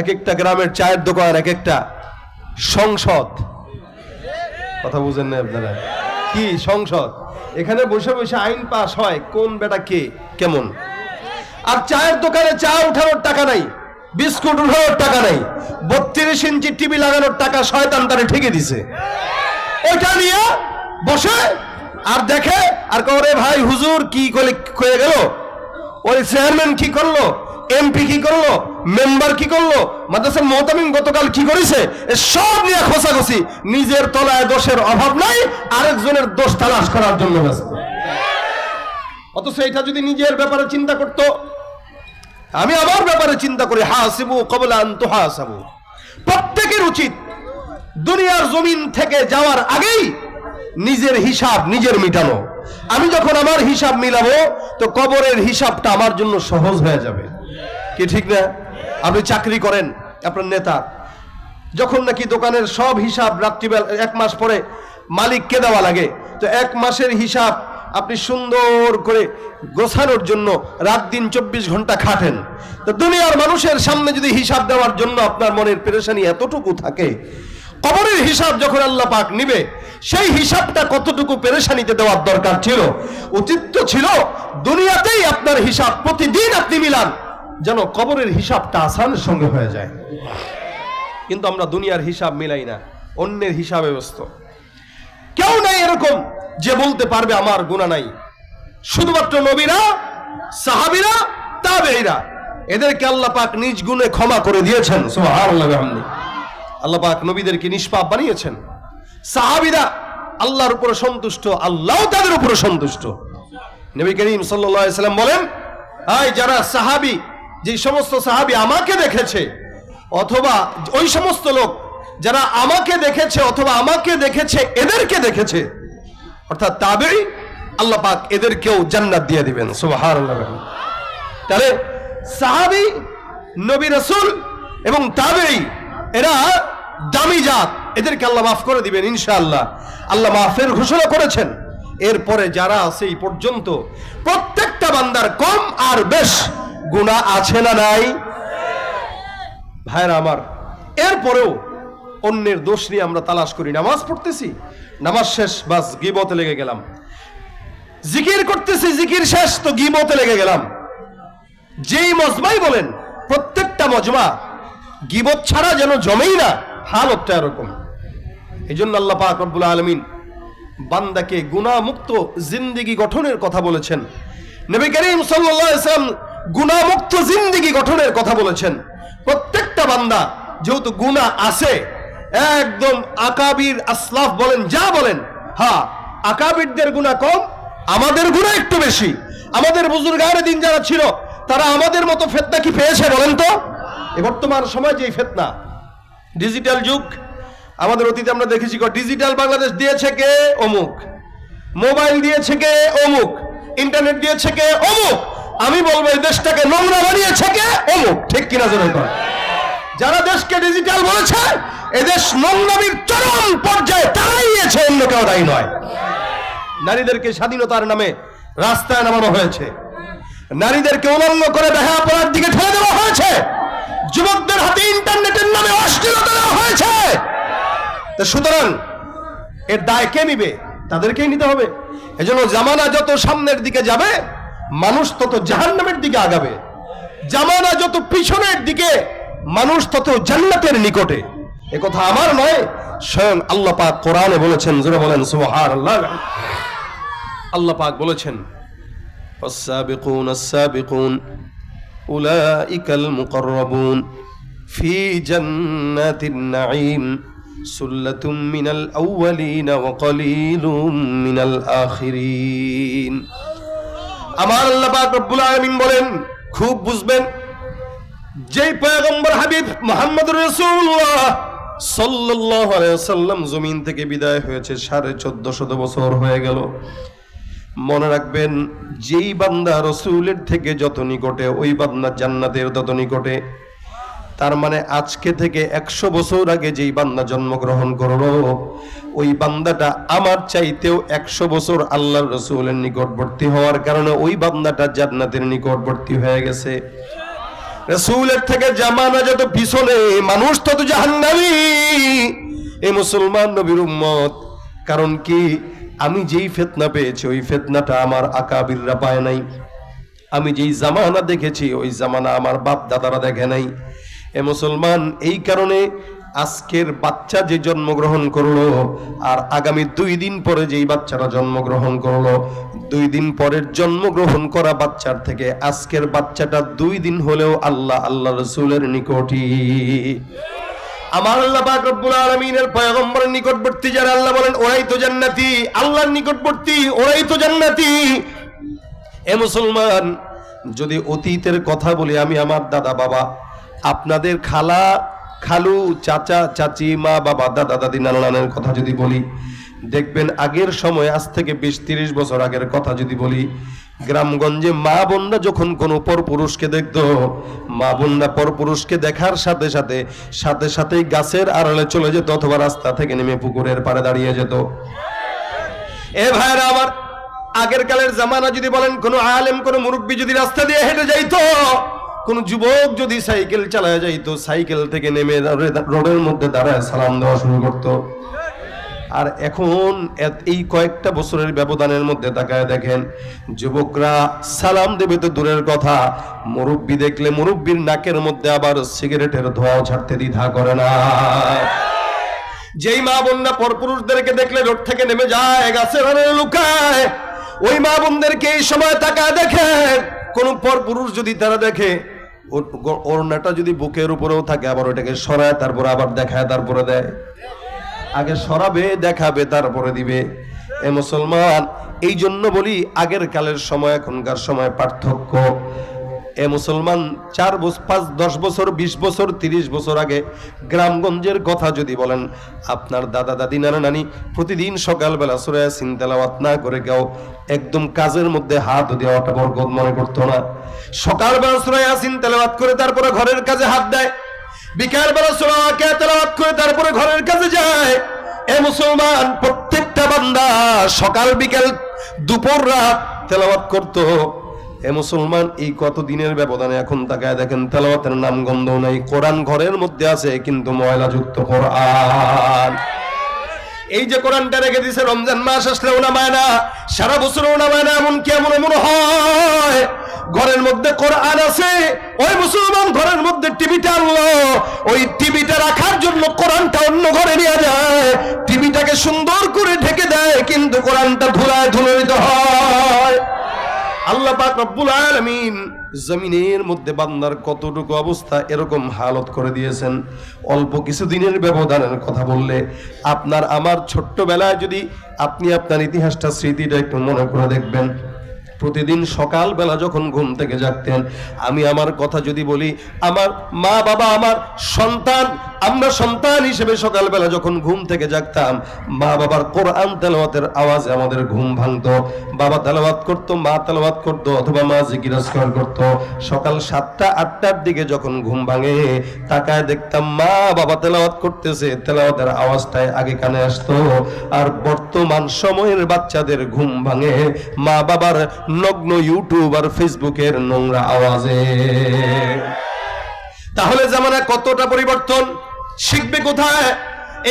এক একটা গ্রামের চায়ের দোকান এক একটা সংসদ। কথা বুঝেন না আপনারা? কি সংসদ? এখানে বসে বসে আইন পাস হয় কোন বেটা কে কেমন। আর চায়ের দোকানে চা উঠানোর টাকা নাই, বিস্কুট উঠানোর টাকা নাই, 32 ইঞ্চি টিভি লাগানোর টাকা শয়তান তারে ঠিকই দিছে। ওইটা নিয়ে বসে আর দেখে আর করে ভাই হুজুর কি করে গেল, ওই চেয়ারম্যান কি করলো, এমপি কি করলো, মেম্বার কি করলো, মাদ্রাসার মুহতামিম গতকাল কি করেছে, সব নিয়ে খোঁচাখুচি। নিজের তলায় দোষের অভাব নাই, আরেকজনের দোষ তালাশ করার জন্য ব্যস্ত। অথচ এটা যদি নিজের ব্যাপারে চিন্তা করত, আমি আমার ব্যাপারে চিন্তা করি, হাসিবু ক্বাবলা আন তুহাসাবু। প্রত্যেকের উচিত দুনিয়ার জমিন থেকে যাওয়ার আগেই নিজের হিসাব নিজের মিটানো। আমি যখন আমার হিসাব মিলাবো তো কবরের হিসাবটা আমার জন্য সহজ হয়ে যাবে। কি ঠিক না? আপনি চাকরি করেন, আপনার নেতা যখন নাকি দোকানের সব হিসাব রাত্রিবেলা 1 মাস পরে মালিককে দেওয়া লাগে, তো 1 মাসের হিসাব আপনি সুন্দর করে গোছানোর জন্য রাত দিন 24 ঘন্টা খাটেন। তো দুনিয়ার মানুষের সামনে যদি হিসাব দেওয়ার জন্য আপনার মনের পেরেশানি এতটুকু থাকে, কবরের হিসাব যখন আল্লাহ পাক নিবে সেই হিসাবটা কতটুকু পেরেশানিতে দেওয়ার দরকার ছিল। উচিত ছিল দুনিয়াতেই আপনার হিসাব প্রতিদিন আপনি মিলান, যেন কবরের হিসাবটা আসানের সঙ্গে হয়ে যায়। কিন্তু আমরা দুনিয়ার হিসাব মিলাই না, অন্যের হিসাবে ব্যস্ত। কেউ নাই এরকম যে বলতে পারবে আমার গুনাহ নাই। শুধুমাত্র নবীরা, সাহাবীরা, তাবেঈরা, এদেরকে আল্লাহ পাক নিজ গুণে ক্ষমা করে দিয়েছেন। সুবহানাল্লাহ ওয়া বিহামদিহি। আল্লাহ পাক নবীদেরকে নিষ্পাপ বানিয়েছেন। সাহাবীরা আল্লাহর উপরে সন্তুষ্ট, আল্লাহ তাদের উপরে সন্তুষ্ট। নবী করিম সাল্লাল্লাহু আলাইহি সাল্লাম বলেন, এই যারা সাহাবী, যে সমস্ত সাহাবী আমাকে দেখেছে, অথবা ওই সমস্ত লোক যারা আমাকে দেখেছে অথবা আমাকে দেখেছে এদেরকে দেখেছে, অর্থাৎ তাবেঈ, আল্লাহ পাক এদেরকেও জান্নাত দিয়ে দিবেন। সুবহানাল্লাহ। তাহলে সাহাবী, নবী রাসূল এবং তাবেঈ এরা দামি জাত, এদেরকে আল্লাহ মাফ করে দিবেন ইনশাআল্লাহ। আল্লাহ মাফের ঘোষণা করেছেন। এরপরে যারা আছে এই পর্যন্ত প্রত্যেকটা বান্দার কম আর বেশ গুনাহ আছে না নাই? ভাইরা আমার, এরপরেও অন্যের দোষ নিয়ে আমরা তালাশ করি। নামাজ পড়তেছি, নামাজ শেষ, বাস গীবতে লেগে গেলাম। জিকির করতেছি, জিকির শেষ, তো গীবতে লেগে গেলাম। যেই মজমাই বলেন, প্রত্যেকটা মজমা গীবত ছাড়া যেন জমেই না, হালতটা এরকম। এই জন্য আল্লাহ পাক রব্বুল আলামিন বান্দাকে গুনাহ মুক্ত জিন্দেগি গঠনের কথা বলেছেন। নবী করিম সাল্লাল্লাহু আলাইহি ওয়াসাল্লাম গুনাহ মুক্ত জিন্দেগি গঠনের কথা বলেছেন। প্রত্যেকটা বান্দা যেহেতু গুনাহ আছে, একদম আকাবির আসলাফ বলেন যা বলেন, হ্যাঁ আকাবিরদের গুনাহ কম, আমাদের গুনাহ একটু বেশি। আমাদের বুজুর্গানে দিন যারা ছিল তারা আমাদের মতো ফিতনা কি পেয়েছে বলেন তো? এই বর্তমান সময় যে ফিতনা, ডিজিটাল যুগ, আমাদের অতীতে আমরা দেখেছি ডিজিটাল বাংলাদেশ দিয়েছে কে? অমুক। মোবাইল দিয়েছে কে? অমুক। ইন্টারনেট দিয়েছে কে? অমুক। আমি বলবো এই দেশটাকে নোংরা বানিয়েছে কে? অমুক। ঠিক কিনা জোরে কর। যারা দেশকে ডিজিটাল বলেছে, এদেশ নোংরামির চরম পর্যায়ে তারাই নিয়েছে, অন্য কেউ দায়ী নয়। নারীদেরকে স্বাধীনতার নামে রাস্তায় নামানো হয়েছে, নারীদেরকে উলঙ্গ করে বেহায়াপনার দিকে ঠেলে দেওয়া হয়েছে, যুবকদের হাতে ইন্টারনেটের নামে অশ্লীলতা দেওয়া হয়েছে। সুতরাং এর দায় কে নিবে? তাদেরকেই নিতে হবে। এজন্য জামানা যত সামনের দিকে যাবে, মানুষ তত জাহান্নামের দিকে আগাবে। জামানা যত পিছনের দিকে, মানুষ তত জান্নাতের নিকটে। এ কথা আমার নয়, স্বয়ং আল্লাহ পাক কোরআনে বলেছেন। জোরে বলেন সুবহানাল্লাহ। আল্লাহ পাক বলেছেন, ওয়াস-সাবিকুনা আস-সাবিকুন উলাইকাল মুকাররাবুন ফি জান্নাতিন নাঈম সুল্লাতুম মিনাল আউয়ালিন ওয়া কলিলুম মিনাল আখিরিন। আমার আল্লাহ পাক রব্বুল আলামিন বলেন, খুব বুঝবেন, যেই পয়গম্বর হাবিব মুহাম্মদুর রাসূলুল্লাহ সাল্লাল্লাহু আলাইহি ওয়াসাল্লাম জমিন থেকে বিদায় হয়েছে 1450 বছর হয়ে গেল। মনে রাখবেন, যেই বান্দা রাসূলের থেকে যত নিকটে, ওই বান্দা জান্নাতের তত নিকটে। তার মানে আজকে থেকে 100 বছর আগে যেই বান্দা জন্মগ্রহণ করলো, ওই বান্দাটা আমার চাইতেও 100 বছর আল্লাহর রাসূলের নিকটবর্তী হওয়ার কারণে ওই বান্দাটা জান্নাতের নিকটবর্তী হয়ে গেছে। রাসূলের থেকে জামানা যত পিছনে, মানুষ তত জাহান্নামী। এই মুসলমান নবীর উম্মত। কারণ কি? আমি যেই ফিতনা পেয়েছি ওই ফিতনাটা আমার আকাবিররা পায় নাই। আমি যেই জামানা দেখেছি ওই জামানা আমার বাপ দাদারা দেখে নাই। এ মুসলমান, এই কারণে আজকের বাচ্চা যে জন্মগ্রহণ করলো আর আগামী 2 দিন পরে যেই বাচ্চারা জন্মগ্রহণ করলো, 2 দিন পরের জন্মগ্রহণ করা বাচ্চার থেকে আজকের বাচ্চাটা 2 দিন হলেও আল্লাহ রাসূলের নিকটই। আমার আল্লাহ পাক রব্বুল আলামিনের পয়গম্বরের নিকটবর্তী যারা, আল্লাহ বলেন ওরাই তো জান্নাতি। আল্লাহর নিকটবর্তী ওরাই তো জান্নাতি। এ মুসলমান, যদি অতীতের কথা বলি, আমি আমার দাদা বাবা, আপনাদের খালা খালু চাচা চাচি মা বাবা দাদা দাদি নানা নানের কথা যদি বলি, দেখবেন আগের সময়, আজ থেকে 20-30 বছর আগের কথা যদি বলি, গ্রামগঞ্জে মা বোনরা যখন কোনো পরপুরুষকে দেখতো, মা বোনরা পরপুরুষকে দেখার সাথে সাথে সাথেই গাছের আড়ালে চলে যেত অথবা রাস্তা থেকে নেমে পুকুরের পাড়ে দাঁড়িয়ে যেত। এ ভাইরা আমার, আগের কালের জামানা যদি বলেন, কোনো আলেম কোনো মুরব্বী যদি রাস্তা দিয়ে হেঁটে যাইতো, কোন যুবক যদি সাইকেল চালায় যাইতো, সাইকেল থেকে নেমে রোডের মধ্যে দাঁড়ায় সালাম দেওয়া শুরু করতো। আর এখন এই কয়েকটা বছরের ব্যবধানের মধ্যে তাকায় দেখেন, যুবকরা সালাম দেবে তো দূরের কথা, মুরব্বী দেখলে মুরব্বীর নাকের মধ্যে আবার সিগারেটের ধোঁয়াও ছাড়তে দ্বিধা করে না। যেই মা বোনরা পরপুরুষদেরকে দেখলে রোড থেকে নেমে যায়, গাছের আড়ালে লুকায়, ওই মা বোনদেরকে এই সময় তাকায় দেখে, কোন পরপুরুষ যদি তারা দেখে, ওড়নাটা যদি বুকের উপরেও থাকে, আবার ওটাকে সরায় তারপর আবার দেখায় তারপরে দেয়। আগে সরাবে, দেখাবে, তারপরে দিবে। এ মুসলমান, এই জন্য বলি আগের কালের সময় এখনকার সময় পার্থক্য। এ মুসলমান, 4 বছর 5 10 বছর 20 বছর 30 বছর আগে গ্রামগঞ্জের কথা যদি বলেন, আপনার দাদা দাদি নানা নানি প্রতিদিন সকালবেলা সূরা ইয়াসিন তেলাওয়াত না করে কেউ একদম কাজের মধ্যে হাত দেওয়াটা বরকত মনে করতো না। সকালবেলা সূরা ইয়াসিন তেলাওয়াত করে তারপরে ঘরের কাজে হাত দেয়, বিকালবেলা সূরা ওয়াকিয়া তেলাওয়াত করে তারপরে ঘরের কাজে যায়। এ মুসলমান, প্রত্যেকটা বান্দা সকাল বিকাল দুপুর রাত তেলাওয়াত করতো। এ মুসলমান, এই কত দিনের ব্যবধানে এখন তাকায় দেখেন তেলাওয়াতের নাম গন্ধ নাই। কোরআন ঘরের মধ্যে আছে কিন্তু ময়লাযুক্ত কোরআন। এই যে কোরআনটা রেখে দিয়েছে, রমজান মাস আসলেও নামায় না, সারা বছরও নামায় না, এমনকি এমন হয় ঘরের মধ্যে কোরআন আছে, ওই মুসলমান ঘরের মধ্যে টিভিটা আনলো, ওই টিভিটা রাখার জন্য কোরআনটা অন্য ঘরে নিয়ে যায়, টিভিটাকে সুন্দর করে ঢেকে দেয়, কিন্তু কোরআনটা ধুলায় ধুলোড়িত হয়। আল্লাহ পাক রব্বুল আলামিন জমিনের মধ্যে বান্দার কতটুকু অবস্থা এরকম হালত করে দিয়েছেন। অল্প কিছু দিনের ব্যবধানের কথা বললে, আপনার আমার ছোট্টবেলায় যদি আপনি আপনার ইতিহাসটা স্মৃতিটা একটু মনে করে দেখবেন, প্রতিদিন সকালবেলা যখন ঘুম থেকে জাগতেন, আমি আমার কথা যদি বলি, আমার মা বাবা, আমার সন্তান, আমরা সন্তান হিসেবে সকালবেলা যখন ঘুম থেকে জাগতাম, মা বাবার কোরআন তেলাওয়াতের আওয়াজে আমাদের ঘুম ভাঙতো। বাবা তেলাওয়াত করতো, মা তেলাওয়াত করতো, অথবা মা জিকির আজকার করতো। সকাল 7টা-8টার দিকে যখন ঘুম ভাঙে, তাকায় দেখতাম মা বাবা তেলাওয়াত করতেছে, তেলাওয়াতের আওয়াজটাই আগে কানে আসতো। আর বর্তমান সময়ের বাচ্চাদের ঘুম ভাঙে মা বাবার নগ্ন ইউটিউব আর ফেসবুকের নোংরা আওয়াজে। তাহলে জামানা কতটা পরিবর্তন, শিখবে কোথায়?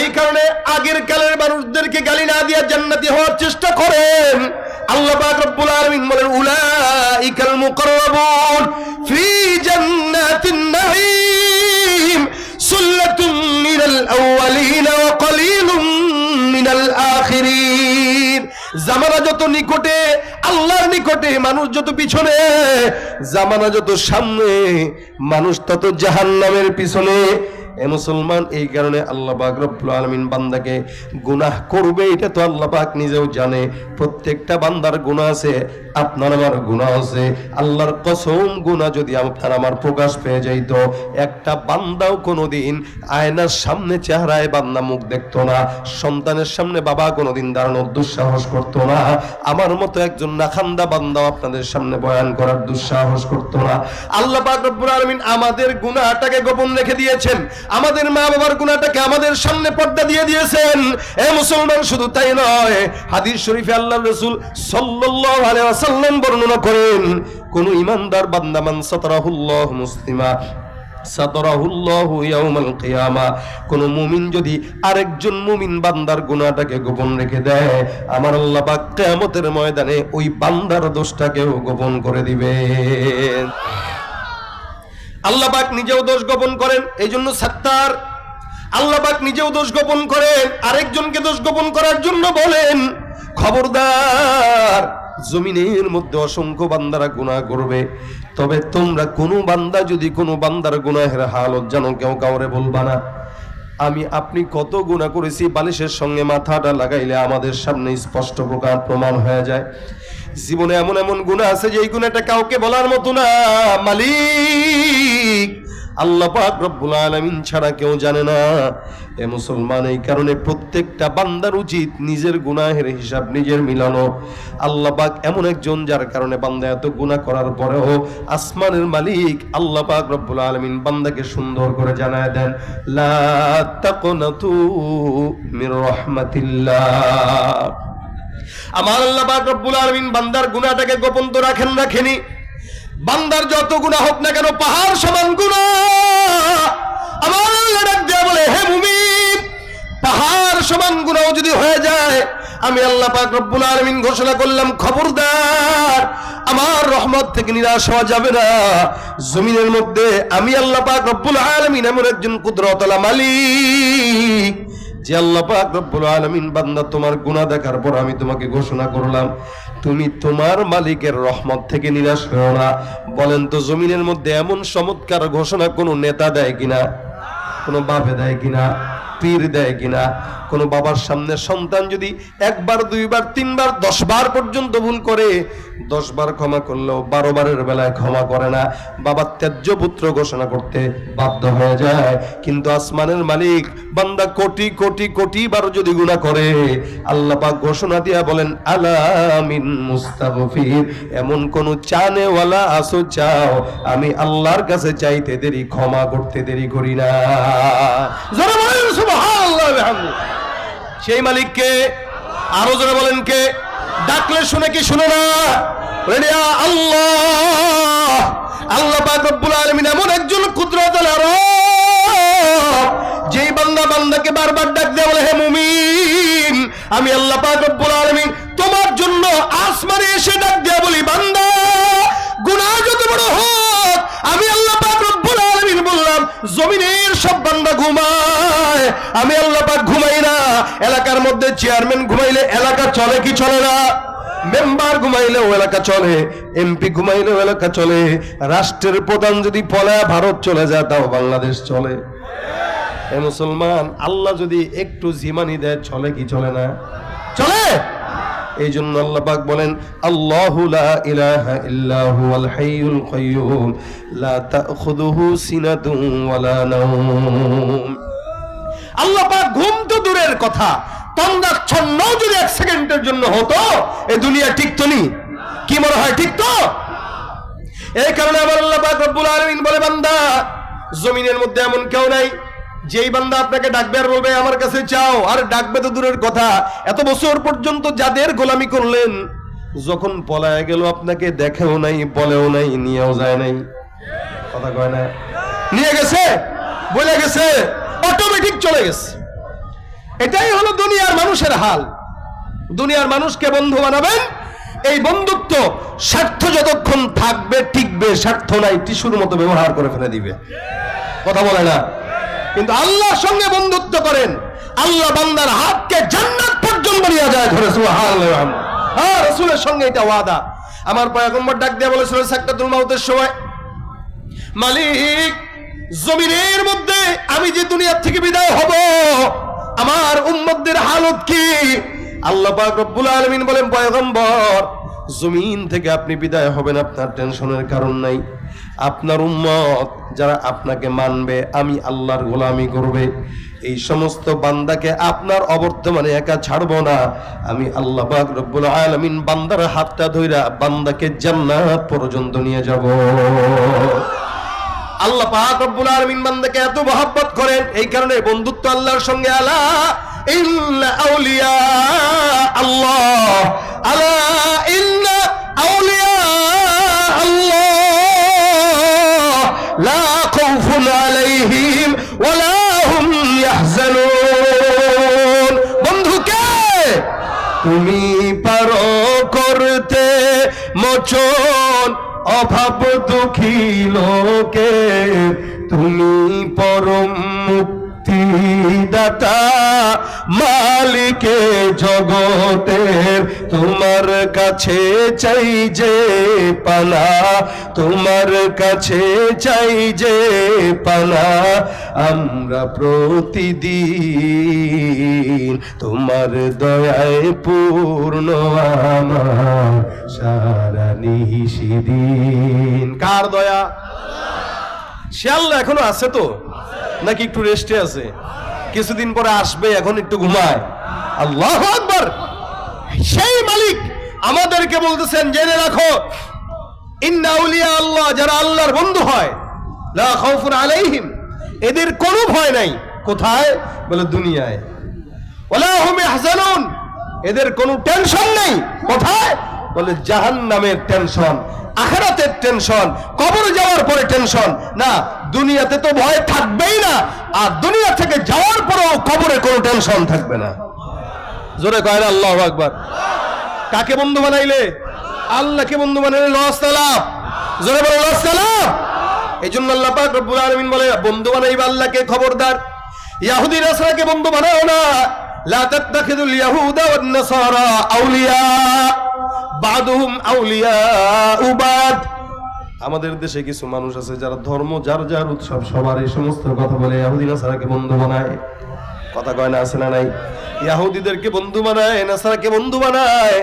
এই কারণে আগের কালের মানুষদেরকে গালি না দিয়ে জান্নাতি হওয়ার চেষ্টা করেন। আল্লাহ পাক রব্বুল আলামিন বলেন, উলাইকাল মুকাররাবুন ফি জান্নাতিন নাঈম সুল্লাতুম মিনাল আউয়ালিন ওয়া কলিলুম মিনাল আখিরিন। জামানা যত নিকটে, আল্লাহর নিকটে, মানুষ যত পিছনে, জামানা যত সামনে, মানুষ তত জাহান্নামের পিছনে। এ মুসলমান, এই কারণে আল্লাহ পাক রব্বুল আলামিন বান্দাকে গুনাহ করবে এটা তো আল্লাহ পাক নিজেও জানে। প্রত্যেকটা বান্দার গুনাহ আছে, আপনার আমার গুনাহ আছে। আল্লাহর কসম, গুনাহ যদি আপনার আমার প্রকাশ পেয়ে যাইত, একটা বান্দাও কোনোদিন আয়নার সামনে চেহারায় বান্দা মুখ দেখতো না, সন্তানের সামনে বাবা কোনোদিন দাঁড়ানোর দুঃসাহস করতো না, আমার মতো একজন নাখান্দা বান্দাও আপনাদের সামনে বয়ান করার দুঃসাহস করতো না। আল্লাহ পাক রব্বুল আলামিন আমাদের গুনাহটাকে গোপন রেখে দিয়েছেন, আমাদের মা বাবার গুনাহটাকে আমাদের সামনে পর্দা দিয়ে দিয়েছেন। এ মুসলমান, শুধু তাই নয়, হাদিস শরীফে আল্লাহর রাসূল সাল্লাল্লাহু আলাইহি ওয়াসাল্লাম বর্ণনা করেন, কোন ইমানদার বান্দা মান সাতারাহুল্লাহু মুসলিমা সাতারাহুল্লাহু ইয়াউমাল কিয়ামা, কোন মুমিন যদি আরেকজন মুমিন বান্দার গুনাহটাকে গোপন রেখে দেয়, আমার আল্লাহ পাক কিয়ামতের ময়দানে ওই বান্দার দোষটাকেও গোপন করে দিবেন। আল্লাহ পাক নিজেও দোষ গোপন করেন, এইজন্য সাত্তার। আল্লাহ পাক নিজেও দোষ গোপন করেন, আরেকজনকে দোষ গোপন করার জন্য বলেন খবরদার, জমিনের মধ্যে অসংখ্য বান্দারা গুনাহ করবে, তবে তোমরা কোনো বান্দা যদি কোনো বান্দার গুনাহের হালত জানো কেউ কাউরে বলবা না। আমি আপনি কত গুনাহ করেছি বালিশের সঙ্গে মাথাটা লাগাইলে আমাদের সামনে স্পষ্ট প্রমাণ হয়ে যায়। জীবনে এমন এমন গুনাহ আছে যে এই গুনাহটা কাউকে বলার মতো না। মালিক আল্লাহ পাক রব্বুল আলামিন ছাড়া কেউ জানে না। এ মুসলমান, এই কারণে প্রত্যেকটা বান্দার উচিত নিজের গুনাহের হিসাব নিজের মিলানো। আল্লাহ পাক এমন একজন যার কারণে বান্দা এত গুনাহ করার পরেও আসমানের মালিক আল্লাহ পাক রব্বুল আলামিন বান্দাকে সুন্দর করে জানায় দেন, লা তাকনাতু মির রাহমাতিল্লাহ। আমার আল্লাহ পাক রব্বুল আলামিন বান্দার গুনাহটাকে গোপন তো রাখেনি। বান্দার যত গুনাহ হোক না কেন, পাহাড় সমান গুনাহ, আমার আল্লাহ ডাক দেয়া বলে, হে মুমিন, পাহাড় সমান গুনাহ যদি হয়ে যায়, আমি আল্লাহ পাক রব্বুল আলামিন ঘোষণা করলাম, খবরদার, আমার রহমত থেকে নিরাশ হওয়া যাবে না। জমিনের মধ্যে আমি আল্লাহ পাক রব্বুল আলামিন এমন একজন কুদরতওয়ালা মালিক যে আল্লাহ পাক রব্বুল আলামিন বান্দা তোমার গুনাহ দেখার পর আমি তোমাকে ঘোষণা করলাম, তুমি তোমার মালিকের রহমত থেকে নিরাশ হও না। বলেন তো, জমিনের মধ্যে এমন চমৎকার ঘোষণা কোন নেতা দেয় কিনা, কোন বাপে দেয় কিনা, পীর দেয় কিনা? কোন বাবার সামনে সন্তান যদি একবার, দুইবার, তিনবার, 10 বার পর্যন্ত ভুল করে, 10 বার ক্ষমা করলেও 12 বারের বেলায় ক্ষমা করে না, বাবা ত্যায্য পুত্র ঘোষণা করতে বাধ্য হয়ে যায়। কিন্তু আসমানের মালিক বান্দা কোটি কোটি কোটি বার যদি গুনাহ করে, আল্লাহ পাক ঘোষণা দিয়া বলেন, আলা মিন মুস্তাগফির, এমন কোন চানেওয়ালা আসো চাও, আমি আল্লাহর কাছে চাইতে দেরি, ক্ষমা করতে দেরি করি না। যারা বলেন সুবহানাল্লাহ ওয়া বিহামদিহি, সেই মালিককে আরো জোরে বলেন কে? ডাকলে শুনে কি শুনে না? আল্লাহ। আল্লাহ পাক রব্বুল আলামিন এমন একজন কুদরতওয়ালা রব, যেই বান্দা বান্দাকে বারবার ডাক দেয় বলে, হে মুমিন, আমি আল্লাহ পাক রব্বুল আলামিন তোমার জন্য আসমানে এসে ডাক দেয়া বলি, বান্দা গুনাহ যত বড় হোক, আমি আল্লাহ পাক রব্বুল আলামিন বললাম জমিনের সব বান্দা ঘুমায়, আমি আল্লাহ পাক ঘুমাই না। এলাকার মধ্যে চেয়ারম্যান ঘুমাইলে এলাকা চলে কি চলে না? মেম্বার ঘুমাইলেও এলাকা চলে, এমপি ঘুমাইলেও এলাকা চলে, রাষ্ট্রের প্রধান যদি পলায় ভারত চলে যায় তাও বাংলাদেশ চলে। এ মুসলমান, আল্লাহ যদি একটু জিমানি দেয় চলে কি চলে না? চলে। এই জন্য আল্লাহ পাক বলেন, আল্লাহু লা ইলাহা ইল্লা হুয়াল হাইয়ুল কাইয়্যুম লা তাখুযুহু সিনাতুন ওয়ালা নাওম। আল্লাহ পাক ঘুম তো দূরের কথা, তন্দ্রাচ্ছন্ন যদি 1 সেকেন্ডের জন্য হতো, এই দুনিয়া টিকতো নি? কি মনে হয় টিকতো? এই কারণে আমার আল্লাহ পাক রব্বুল আলামিন বলে, বান্দা জমিনের মধ্যে এমন কেউ নাই যেই বান্দা আপনাকে ডাকবে আর বলবে আমার কাছে চাও। আর ডাকবে তো দূরের কথা, এত বছর পর্যন্ত যাদের গোলামি করলেন, যখন পলায় গেল আপনাকে দেখেও নাই, বলেও নাই, নিয়েও যায় নাই। কথা কয় না? নিয়ে গেছে, বলে গেছে, অটোমেটিক চলে গেছে। এটাই হলো দুনিয়ার মানুষের হাল। দুনিয়ার মানুষকে বন্ধু বানাবেন, এই বন্ধুত্ব স্বার্থ যতক্ষণ থাকবে টিকবে, স্বার্থ নাই টিস্যুর মতো ব্যবহার করে ফেলে দিবে। কথা বলে না? কিন্তু আল্লাহর সঙ্গে বন্ধুত্ব করেন, আল্লাহ বান্দার হাতকে জান্নাত পর্যন্ত নিয়ে যায় ধরে। সুবহানাল্লাহ। হ্যাঁ, রাসূলের সঙ্গে এটা ওয়াদা। আমার পয়গম্বর ডাক দিয়ে বলেছিল সাকরাতুল মাউতের সময়, মালিক জমিনের মধ্যে আমি যে দুনিয়া থেকে বিদায় হব, আমার উম্মতদের হালত কি? আল্লাহ পাক রব্বুল আলামিন বলেন, পয়গম্বর জমিন থেকে আপনি বিদায় হবেন, আপনার টেনশনের কারণ নাই। আপনার উম্মত যারা আপনাকে মানবে, আমি আল্লাহর গোলামি করবে, এই সমস্ত বান্দাকে আপনার অবর্তমানে একা ছাড়বো না। আমি আল্লাহ পাক রব্বুল আলামিন বান্দার হাতটা ধইরা বান্দাকে জান্নাত পর্যন্ত নিয়ে যাব। আল্লাহ পাক রব্বুল আলামিন বান্দাকে এত মহব্বত করেন, এই কারণে বন্ধুত্ব আল্লাহর সঙ্গে। আলা ইন্না আউলিয়া আল্লাহ, আলা ইন্না আউলিয়া আল্লাহ খাউফুন আলাইহিম ওয়ালা হুম ইয়াহজানুন। বন্ধুকে তুমি পারো করতে মোচন অভাব দুঃখী লোকে, তুমি পরম মুক্তিদাতা মালিকে জগতের, তোমার কাছে চাই যে পানা, তোমার কাছে চাই যে পানা, আমরা প্রতিদিন তোমার দয়ায় পূর্ণ আমার সারা নিশিদিন। কার দয়া? সে আল্লাহ এখনো আছে তো, নাকি একটু রেস্টে আছে? কিছুদিন পরে আসবে, এখন একটু ঘুমায়। আল্লাহু আকবার। সেই মালিক আমাদেরকে বলতেছেন, জেনে রাখো ইন্না আউলিয়া আল্লাহ, যারা আল্লাহর বন্ধু হয়, লা খাউফুন আলাইহিম, এদের কোনো ভয় নাই। কোথায়? বলে দুনিয়ায়। ওয়ালা হুম ইয়াহজানুন, এদের কোনো টেনশন নেই। কোথায়? বলে জাহান্নামের টেনশন, আখিরাতের টেনশন, কবরে যাওয়ার পরে টেনশন না। দুনিয়াতে তো ভয় থাকবেই না, আর দুনিয়া থেকে যাওয়ার পরেও কবরে কোনো টেনশন থাকবে না। জোরে কয় না আল্লাহু আকবার। কাকে বন্ধু বানাইলে? আল্লাহকে বন্ধু বানাইলে লস না লাভ? জোরে বলো লস না লাভ? এই জন্য আল্লাহ পাক রব্বুল আলামিন বলে, বন্ধু বানাইবা আল্লাহকে, খবরদার ইহুদি নাসারাকে বন্ধু বানাও না। লা তাত্তাখিযুল ইয়াহুদা ওয়ান নাসারা আউলিয়া বাদুহুম আউলিয়া বাদ। আমাদের দেশে কিছু মানুষ আছে যারা ধর্ম, যার যার উৎসব সবার এই সমস্ত কথা বলে ইহুদি নাসারাকে বন্ধু বানায়। কথা কয় না? আছে না নাই? ইহুদিদেরকে বন্ধু বানায়, নাসারাকে বন্ধু বানায়।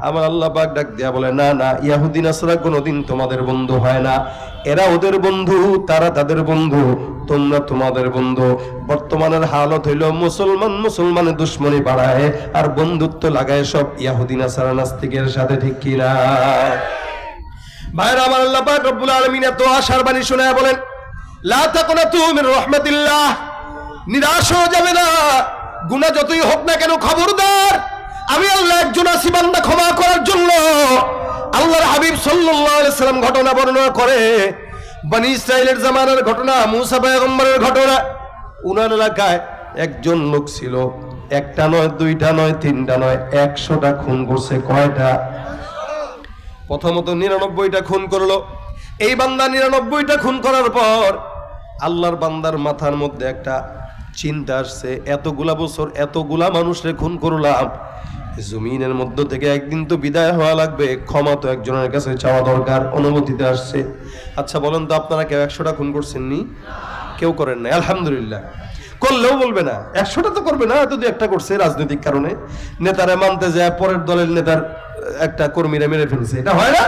আমার আল্লাহ পাক ডাক দিয়া বলে, না না, ইহুদি নাসারা কোনোদিন তোমাদের বন্ধু হয় না। এরা ওদের বন্ধু, তারা তাদের বন্ধু, তোমরা তোমাদের বন্ধু। বর্তমানের হালত হইল মুসলমান মুসলমানের দুশ্মনী বাড়ায় আর বন্ধুত্ব লাগায় সব ইহুদি নাসারা নাস্তিকের সাথে, ঠিক কি না? ভাইরা আমার, আল্লাহ পাক রব্বুল আলামিন এত আশার বাণী শোনায় বলেন, লা তাকুনাতু মির রাহমাতিল্লাহ, নিরাশ হয়ে যাবে না। গুনাহ যতই হোক না কেন, খবরদার, আমি আল্লাহ একজন আছি বান্দা ক্ষমা করার জন্য। আল্লাহর হাবিব সাল্লাল্লাহু আলাইহি সাল্লাম ঘটনা বর্ণনা করে, বনি ইসরাইলের জামানার ঘটনা, মুসা পয়গম্বরের ঘটনা। উনার এলাকায় একজন লোক ছিল, একটা নয়, দুইটা নয়, তিনটা নয়, 100টা খুন করছে। কয়টা? প্রথমত 99টা খুন করলো। এই বান্দা 99টা খুন করার পর আল্লাহর বান্দার মাথার মধ্যে একটা চিন্তা আসছে, এতগুলা বছর এতগুলা মানুষরে খুন করলাম, জমিনের মধ্য থেকে একদিন তো বিদায় হওয়া লাগবে, ক্ষমা তো একজনের কাছে চাওয়া দরকার। অনুমতিতে আসছে। আচ্ছা বলেন তো, আপনারা কেউ 100টা খুন করছেননি? কেউ করেন না? আলহামদুলিল্লাহ। করলেও বলবে না 100টা তো করবে না, এত দু একটা করছে রাজনৈতিক কারণে, নেতারা মানতে যায় পরের দলের নেতার একটা কর্মীরা মেরে ফেলছে। এটা হয় না?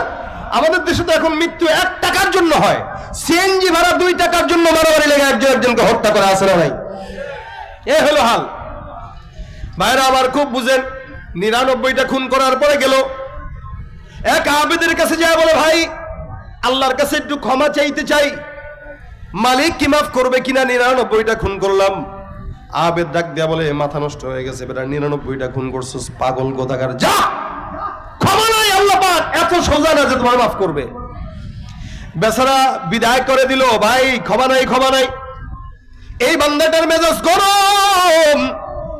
আমাদের দেশে তো এখন মৃত্যু 1 টাকার জন্য হয়, সিএনজি ভাড়া 2 টাকার জন্য মারামারি লেগে একজনকে হত্যা করা আছে না নাই? এ হলো হাল। ভাইরা আমার, খুব বুঝেন, 99টা খুন করার পরে গেল এক আবেদের কাছে যায়, বলে, ভাই আল্লাহর কাছে একটু ক্ষমা চাইতে চাই, মালিক কি মাফ করবে কিনা? 99টা খুন করলাম। আবেদ ডাক দিয়া বলে, মাথা নষ্ট হয়ে গেছে বেটা, 99টা খুন করছিস, পাগল কোথাকার, যা, ক্ষমা নাই আল্লাহ পাক এত সোজা না যে তোমার মাফ করবে। বেচারা বিদায় করে দিল, ভাই ক্ষমা নাই, ক্ষমা নাই। এই বান্দাটার মেজাজ গরম,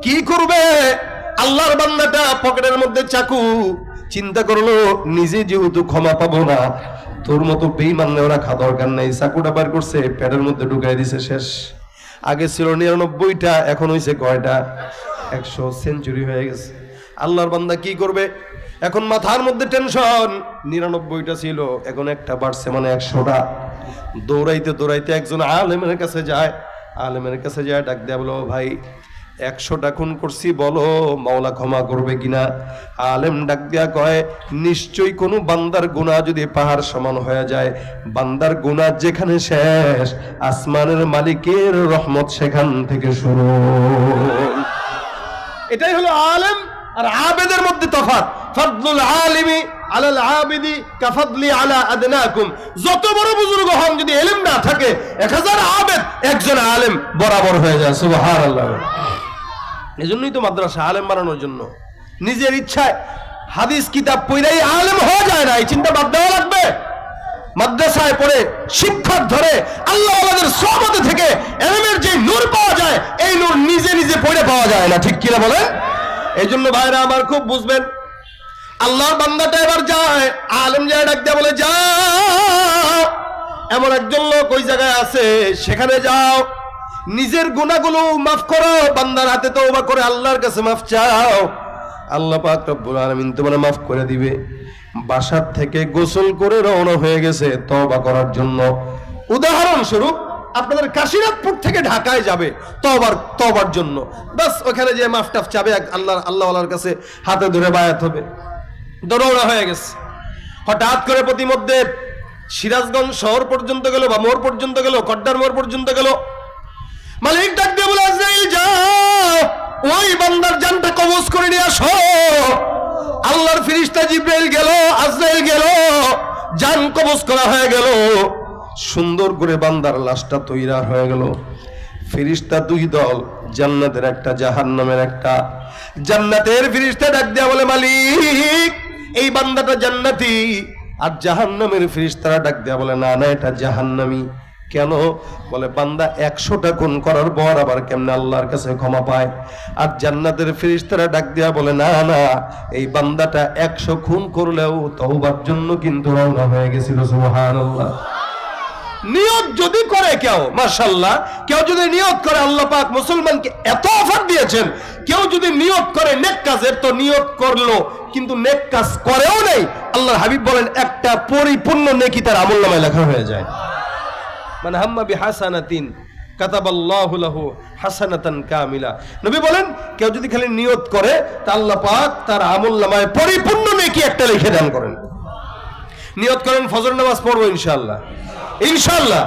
কি করবে? আল্লাহর বান্দাটা পকেটের মধ্যে চাকু, চিন্তা করলো নিজে যেহেতু ক্ষমা পাবো না, তোর মতো বেঈমান রাখা দরকার নাই। চাকুটা বার করছে, পেটের মধ্যে ঢুকাই দিছে, শেষ। আগে ছিল 99টা, এখন হয়েছে কয়টা? 100, সেঞ্চুরি হয়ে গেছে। আল্লাহর বান্দা কি করবে? এখন মাথার মধ্যে টেনশন, 99টা ছিল, এখন একটা বাড়ছে, মানে 100টা। দৌড়াইতে দৌড়াইতে একজন আলেমের কাছে যায়। আলেমের কাছে যায়, ডাক দেয়া বলো, ভাই 100টা খুন করছি, বলো মাওলা ক্ষমা করবে কিনা? আলেম ডাক দিয়া কয়, নিশ্চয়ই কোনো বান্দার গুনাহ যদি পাহাড় সমান হয়ে যায়, বান্দার গুনাহ যেখানে শেষ, আসমানের মালিকের রহমত সেখান থেকে শুরু। এটাই হলো আলেম আর আবেদের মধ্যে তফাৎ। ফাদলুল আলিমি আলাল আবিদি কাফাদলি আলা আদনাকুম। যত বড় বুজুর্গ হন, যদি ইলম না থাকে, 1000 আবেদ একজন আলেম বরাবর হয়ে যায়। সুবহানাল্লাহ। এজন্যই তো মাদ্রাসা, আলেম বানানোর জন্য। নিজের ইচ্ছায় হাদিস কিতাব পড়াই আলেম হওয়া যায় না, এই চিন্তা বাদ দেওয়া লাগবে। মাদ্রাসায় পড়ে শিক্ষক ধরে আল্লাহ ওয়ালাদের সোহবত থেকে ইলমের যে নূর পাওয়া যায়, এই নূর নিজে নিজে পড়ে পাওয়া যায় না, ঠিক কিনা বলেন? এই জন্য ভাইরা আমার খুব বুঝবেন, আল্লাহর বান্দাটা এবার যায়, আলেম যায় ডাক দেয়া বলে যাও, এমন একজন লোক ওই জায়গায় আছে, সেখানে যাও, নিজের গুনাহগুলো মাফ করো, বান্দার হাতে তওবা করে আল্লাহর কাছে মাফ চাও, আল্লাহ পাক রব্বুল আলামিন তোমার মাফ করে দিবে। বাসার থেকে গোসল করে রওনা হয়ে গেছে তওবা করার জন্য। উদাহরণস্বরূপ আপনাদের কাশীনাথপুর থেকে ঢাকায় যাবে তওবার জন্য, বাস ওখানে যে মাফ টাফ চাবে আল্লাহর কাছে হাতে ধরে বায়াত হবে, রওনা হয়ে গেছে। হঠাৎ করে প্রতিমধ্যে সিরাজগঞ্জ শহর পর্যন্ত গেল, বা মোড় পর্যন্ত গেল, কড্ডার মোড় পর্যন্ত গেল। মালিক ডাক দিয়ে বলে আজরাইল যাও, ওই বান্দার জানটা কবজ করে নিয়ে আসো। আল্লাহর ফেরেশতা জিবরাইল গেল, আজরাইল গেল, জান কবজ করা হয়ে গেল, সুন্দর করে বান্দার লাশটা তৈরি হয়ে গেল। ফেরেশতা দুই দল, জান্নাতের একটা জাহান্নামের একটা। জান্নাতের ফেরেশতা ডাক দেয়া বলে মালিক এই বান্দাটা জান্নাতি, আর জাহান্নামের ফেরেশতারা ডাক দেয়া বলে না না এটা জাহান্নামী। কেন? বলে বান্দা 100টা খুন করার পর আবার কেমনে আল্লাহর কাছে ক্ষমা পায়? আর জান্নাতের ফেরেশতারা ডাক দেয়া বলে না না এই বান্দাটা 100 খুন করলেও তওবার জন্য কিন্তু রওনা হয়ে গেছিল। সুবহানাল্লাহ। নিয়ত যদি করে কেউ, মাশাআল্লাহ, কেউ যদি নিয়ত করে, আল্লাহ পাক মুসলমানকে এত অফার দিয়েছেন, কেউ যদি নিয়ত করে নেক কাজের, তো নিয়ত করলো কিন্তু নেক কাজ করেও নেই, আল্লাহর হাবিব বলেন একটা পরিপূর্ণ নেকি তার আমলনামায় লেখা হয়ে যায়। মানে হাম্মা বিহাসানাতিন কাতাবাল্লাহু লাহু হাসানাতান কামিলা। নবী বলেন কেউ যদি খালি নিয়ত করে, তা আল্লাহ পাক তার আমলনামায় পরিপূর্ণ নেকি একটা লিখে দান করেন। নিয়ত করেন ফজর নামাজ পড়বো ইনশাআল্লাহ, ইনশাআল্লাহ,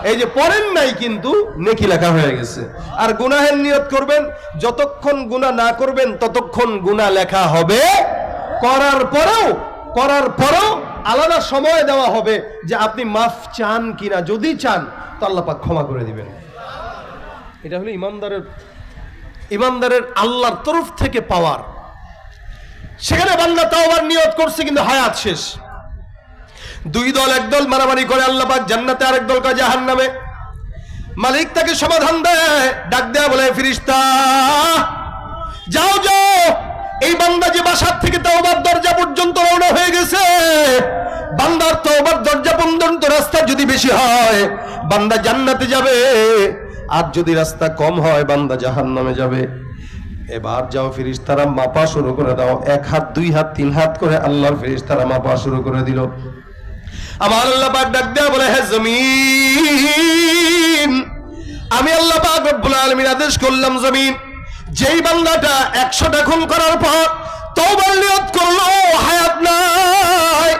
এই যে পড়েন নাই কিন্তু নেকি লেখা হয়ে গেছে। আর গুনাহের নিয়ত করবেন, যতক্ষণ গুনাহ না করবেন ততক্ষণ গুনাহ লেখা হবে, করার পরেও আলাদা সময় দেওয়া হবে যে আপনি মাফ চান কিনা, যদি চান তো আল্লাহ পাক ক্ষমা করে দিবেন। এটা হলো ইমানদারের আল্লাহর তরফ থেকে পাওয়ার। সেখানে বান্দা তাওবার নিয়ত করছে কিন্তু হায়াত শেষ। দুই দল, একদল মারামারি করে আল্লাহ পাক জান্নাতে, আরেক দল কয় জাহান্নামে। মালিক তাকে সমাধান দেয়, ডাক দেয়া বলে ফেরেশতা যাও যাও, এই বান্দা যে বাসার থেকে তওবার দরজা পর্যন্ত রওনা হয়ে গেছে, বান্দার তওবার দরজা পর্যন্ত রাস্তা যদি বেশি হয় বান্দা জান্নাতে যাবে, আর যদি রাস্তা কম হয় বান্দা জাহান্নামে যাবে। এবার যাও ফেরেশতারা মাপা শুরু করে দাও, 1 হাত 2 হাত 3 হাত করে আল্লাহর ফেরেশতারা মাপা শুরু করে দিল। আমার আল্লাহ পাক ডাক দেয়া বলে হে জমিন, আমি আল্লাহ পাক রব্বুল আলামিন আদেশ করলাম জমিন, যেই বান্দাটা 100টা খুন করার পর তওবার নিয়ত করলো, হায়াত নাই,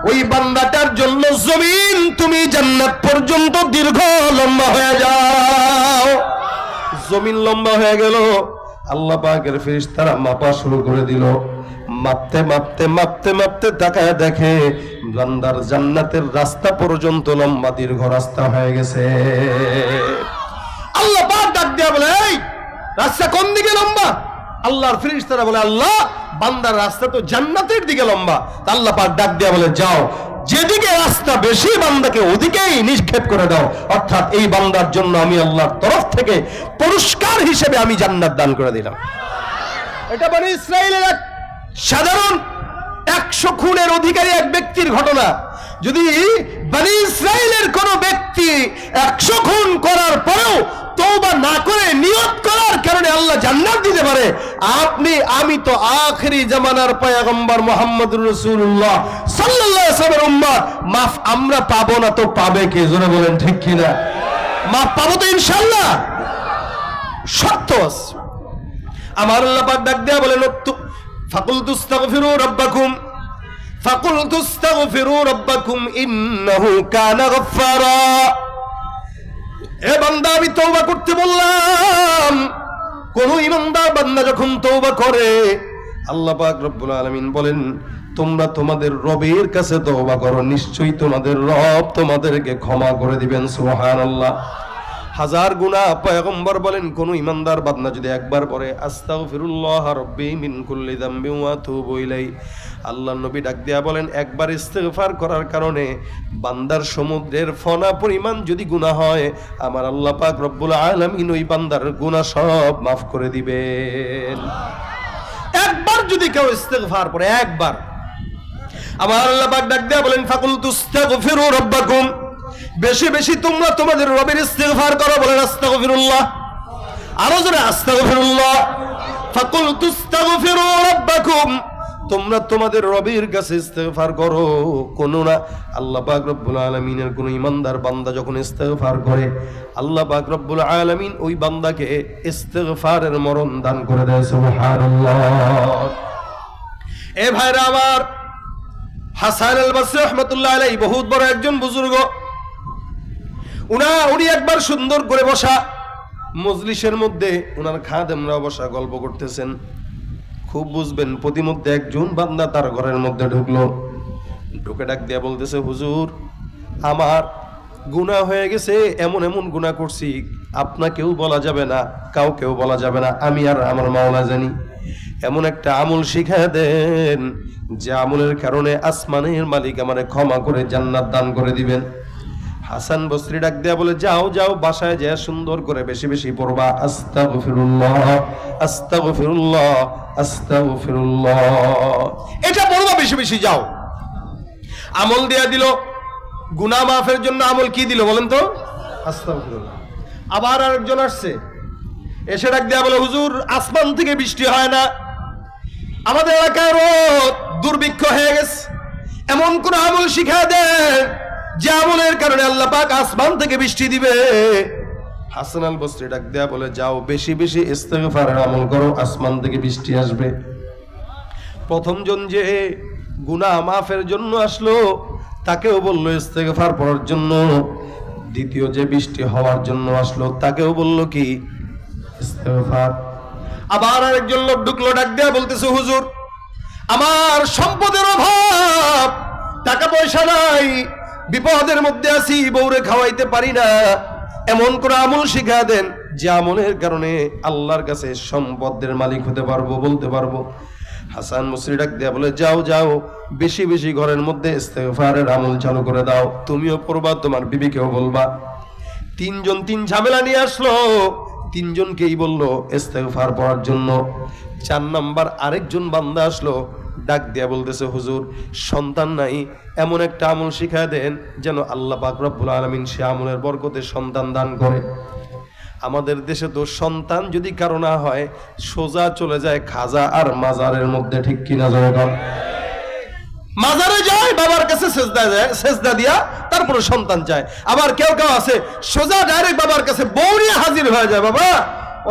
ওই বান্দাটার জন্য জমিন তুমি জান্নাত পর্যন্ত দীর্ঘ লম্বা হয়ে যাও। জমিন লম্বা হয়ে গেল, আল্লাহ পাকের ফেরেশতারা মাপা শুরু করে দিল। মাপতে মাপতে মাপতে মাপতে তাকায় দেখে বান্দার জান্নাতের রাস্তা পর্যন্ত লম্বা দীর্ঘ রাস্তা হয়ে গেছে। আল্লাহ পাক ডাক দেয়া বলে এই রাস্তা কোন দিকে লম্বা? আল্লাহর ফেরেশতারা বলে আল্লাহ বান্দার রাস্তা তো জান্নাতের দিকে লম্বা। আল্লাহ পাক ডাক দেয়া বলে যাও, যেদিকে রাস্তা বেশি বান্দাকে ওদিকেই নিক্ষেপ করে দাও, অর্থাৎ এই বান্দার জন্য আমি আল্লাহর তরফ থেকে পুরস্কার হিসেবে আমি জান্নাত দান করে দিলাম। এটা বনি ইসরাইলের এক সাধারণ 100 খুনের অধিকারী এক ব্যক্তির ঘটনা। যদি বনি ইসরাইলের কোন ব্যক্তি 100 খুন করার পরেও তওবা না করে নিয়ত করার কারণে আল্লাহ জান্নাত দিতে পারে, আপনি আমি তো আখেরি জামানার পয়গম্বর মুহাম্মদুর রাসূলুল্লাহ সাল্লাল্লাহু আলাইহি ওয়াসাল্লামের উম্মত, মাফ আমরা পাবো না তো পাবে কে? জোরে বলেন ঠিক কিনা? মাফ পাবো তো ইনশাআল্লাহ, সত্য। আমার আল্লাহ পাক ডাক দেয়া বলেন ফাকুলতু আস্তাগফিরু রাব্বাকুম ইন্নাহু কানা গাফফারা। এ বান্দা আমি তওবা করতে বললাম। কোন ইমানদার বান্দা যখন তওবা করে আল্লাহ পাক রব্বুল আলামিন বলেন তোমরা তোমাদের রবের কাছে তওবা করো, নিশ্চয়ই তোমাদের রব তোমাদেরকে ক্ষমা করে দিবেন। সুবহানাল্লাহ। হাজার গুনাহ। পয়গম্বর বলেন কোন ইমানদার বান্দা যদি একবার পড়ে আস্তাগফিরুল্লাহ রাব্বি মিন কুল্লি যামবি ওয়া আতুবু ইলাইহি, আল্লাহর নবী ডাক দিয়া বলেন একবার ইস্তিগফার করার কারণে বান্দার সমুদ্রের ফনা পরিমাণ যদি গুনাহ হয়, আমার আল্লাহ পাক রব্বুল আলামিন ওই বান্দার গুনাহ সব মাফ করে দিবেন। একবার যদি কেউ ইস্তিগফার পড়ে, একবার, আমার আল্লাহ পাক ডাক দিয়া বলেন ফাকুল তুস্তাগফিরু রাব্বাকুম, বেশি বেশি তোমরা তোমাদের রবের ইস্তিগফার করো। বলেন আস্তাগফিরুল্লাহ, আরো জোরে আস্তাগফিরুল্লাহ। ফাকুল তুস্তাগফিরু রাব্বাকুম, তোমরা তোমাদের রবের কাছে ইস্তিগফার করো। কোন না আল্লাহ পাক রব্বুল আলামিনের কোন ইমানদার বান্দা যখন ইস্তিগফার করে, আল্লাহ পাক রব্বুল আলামিন ওই বান্দাকে ইস্তিগফারের মরণ দান করে দেয়। সুবহানাল্লাহ। এ ভাইরা আমার, হাসান আল বসরি রাহমাতুল্লাহ আলাইহি বহুত বড় একজন বুজুর্গ। উনি একবার সুন্দর করে বসা মজলিসের মধ্যে উনার খাদেমরা বসা গল্প করতেছেন। খুব বুঝবেন, প্রতিমধ্যে একজন বান্দা তার ঘরের মধ্যে ঢুকলো, ঢুকে ডাক দিয়া বলতেছে হুজুর আমার গুনাহ হয়ে গেছে, এমন এমন গুনাহ করছি আপনাকেও বলা যাবে না, কাউকেও বলা যাবে না, আমি আর আমার মাওলা জানি। এমন একটা আমল শিখায় দেন যে আমলের কারণে আসমানের মালিক আমারে ক্ষমা করে জান্নাত দান করে দিবেন। হাসান বসরি ডাক দেয়া বলে যাও যাও, বাসায় যায় সুন্দর করে বেশি বেশি পড়বা আস্তাগফিরুল্লাহ আস্তাগফিরুল্লাহ আস্তাগফিরুল্লাহ, এটা পড়বা বেশি বেশি। যাও, আমল দেয়া দিল, গুনাহ মাফের জন্য আমল কি দিল বলেন তো? আস্তাগফিরুল্লাহ। আবার আরেকজন আসছে, এসে ডাক দেয়া বলে হুজুর আসমান থেকে বৃষ্টি হয় না, আমাদের এলাকায় দুর্ভিক্ষ হয়ে গেছে, এমন কোন আমল শিখা দেন যে আমলের কারণে আল্লাহ পাক আসমান থেকে বৃষ্টি দিবে। হাসান আল বসরি ডাক দেয়া বলে যাও বেশি বেশি ইস্তিগফারের আমল করো, আসমান থেকে বৃষ্টি আসবে। প্রথম জন যে গুনাহ মাফের জন্য আসলো তাকেও বললো ইস্তিগফার পড়ার জন্য, দ্বিতীয় যে বৃষ্টি হওয়ার জন্য আসলো তাকেও বললো কি ইস্তিগফার। আবার আরেকজন লোক ঢুকলো, ডাক দেয়া বলতেছে হুজুর আমার সম্পদের অভাব, টাকা পয়সা নাই, বিপদের মধ্যে আছি, বউরে খাওয়াইতে পারি না, এমন কোন আমল শিখা দেন যে আমলের কারণে আল্লাহর কাছে সম্পদের মালিক হতে পারবো, বলতে পারবো। হাসান বসরি ডাক দেয়া বলে যাও যাও বেশি বেশি ঘরের মধ্যে ইস্তিগফারের আমল চালু করে দাও, তুমিও পড়বা, তোমার বিবিকেও বলবা। তিনজন তিন ঝামেলা নিয়ে আসলো, তিনজনকেই বললো ইস্তিগফার পড়ার জন্য। 4 নাম্বার আরেকজন বান্দা আসলো, ডাক দিয়া বলতেছে হুজুর সন্তান নাই, এমন একটা আমল শিখায় দেন যেন আল্লাহ পাক রব্বুল আলামিন সে আমলের বরকতে সন্তান দান করে। আমাদের দেশে তো সন্তান যদি কারো না হয় সোজা চলে যায় খাজা আর মাজারের মধ্যে, ঠিক কিনা জনগণ? মাজারে যায়, বাবার কাছে সেজদা দিয়া তারপরে সন্তান চায়। আবার কেউ কেউ আছে সোজা ডাইরেক্ট বাবার কাছে বউ নিয়ে হাজির হয়ে যায়, বাবা